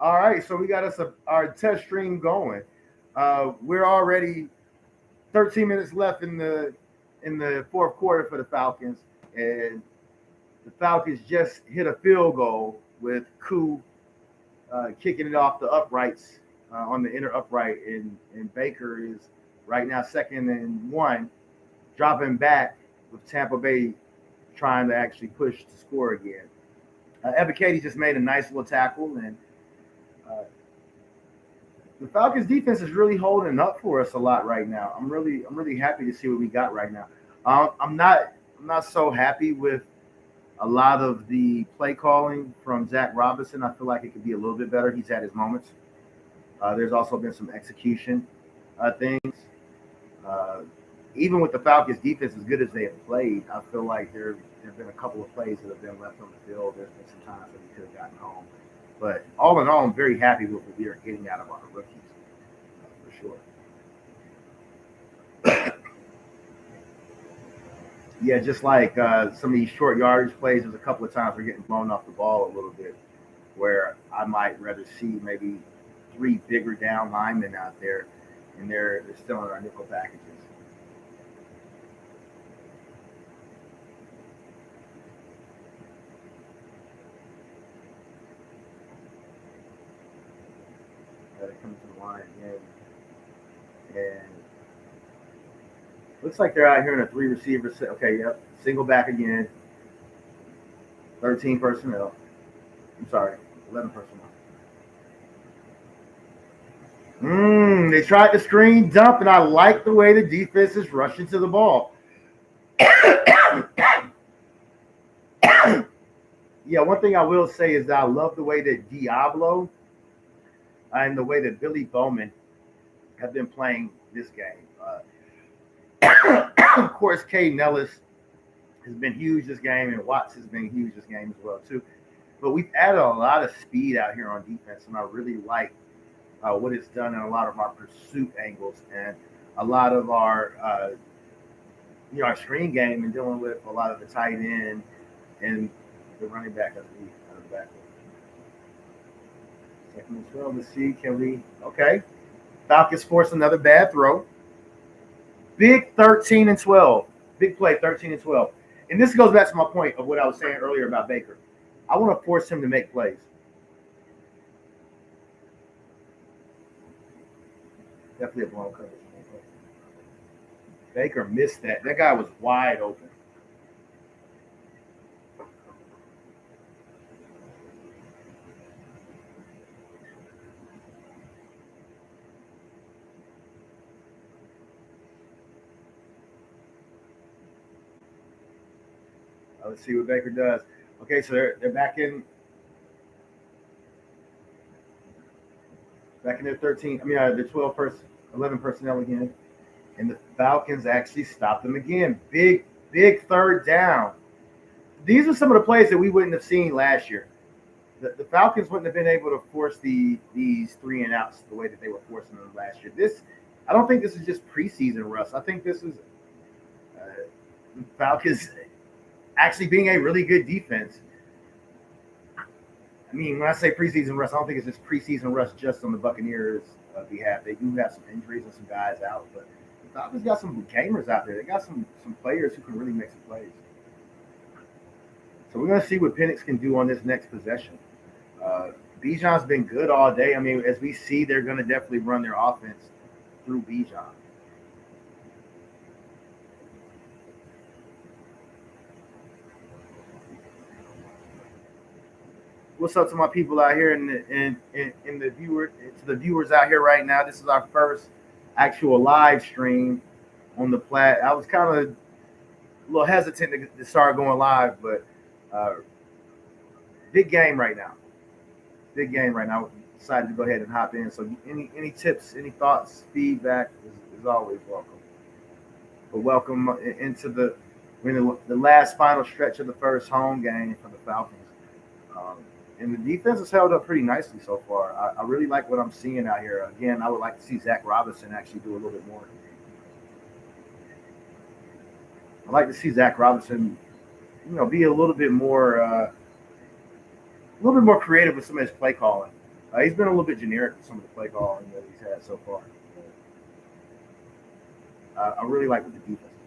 All right, so we got our test stream going. We're already 13 minutes left in the fourth quarter for the Falcons, and the Falcons just hit a field goal with Koo kicking it off the uprights on the inner upright, and Baker is right now second and one, dropping back with Tampa Bay trying to actually push to score again. Evan Katie just made a nice little tackle, and uh, the Falcons defense is really holding up for us a lot right now. I'm really happy to see what we got right now. I'm not so happy with a lot of the play calling from Zach Robinson. I feel like it could be a little bit better. He's had his moments. There's also been some execution things. Uh, Even with the Falcons defense as good as they have played, I feel like there have been a couple of plays that have been left on the field. There's been some times that we could have gotten home. But all in all, I'm very happy with what we are getting out of our rookies, for sure. Yeah, just like some of these short yardage plays, there's a couple of times we're getting blown off the ball a little bit, where I might rather see maybe three bigger down linemen out there, and they're still in our nickel packages. They come to the line again, and looks like they're out here in a three receiver set. Okay, yep, single back again, 13 personnel. I'm sorry, 11 personnel. They tried the screen dump, and I like the way the defense is rushing to the ball. Yeah, one thing I will say is that I love the way that Diablo and the way that Billy Bowman have been playing this game. Of course, Caden Ellis has been huge this game, and Watts has been huge this game as well too. But we've added a lot of speed out here on defense, and I really like what it's done in a lot of our pursuit angles and a lot of our screen game and dealing with a lot of the tight end and the running back of the backfield. Second and 12. Let's see. Can we? Okay. Falcons force another bad throw. Big 13 and 12. Big play 13 and 12. And this goes back to my point of what I was saying earlier about Baker. I want to force him to make plays. Definitely a blown coverage. Baker missed that. That guy was wide open. Let's see what Baker does. Okay, so they're back in their 13. I mean, their 12 11 personnel again, and the Falcons actually stopped them again. Big third down. These are some of the plays that we wouldn't have seen last year. The Falcons wouldn't have been able to force these three and outs the way that they were forcing them last year. I don't think this is just preseason rust. I think this is uh, Falcons actually being a really good defense. I mean, when I say preseason rust, I don't think it's just preseason rust just on the Buccaneers' behalf. They do have some injuries and some guys out, but the Falcons got some gamers out there. They got some players who can really make some plays. So we're going to see what Penix can do on this next possession. Bijan's been good all day. I mean, as we see, they're going to definitely run their offense through Bijan. What's up to my people out here in the viewers out here right now? This is our first actual live stream on the plat. I was kind of a little hesitant to start going live, but uh, big game right now. Big game right now. Decided to go ahead and hop in. So any tips, any thoughts, feedback is always welcome. But welcome into we're in the last final stretch of the first home game for the Falcons. Um, and the defense has held up pretty nicely so far. I really like what I'm seeing out here. Again, I would like to see Zach Robinson actually do a little bit more. I'd like to see Zach Robinson, be a little bit more creative with some of his play calling. He's been a little bit generic with some of the play calling that he's had so far. I really like what the defense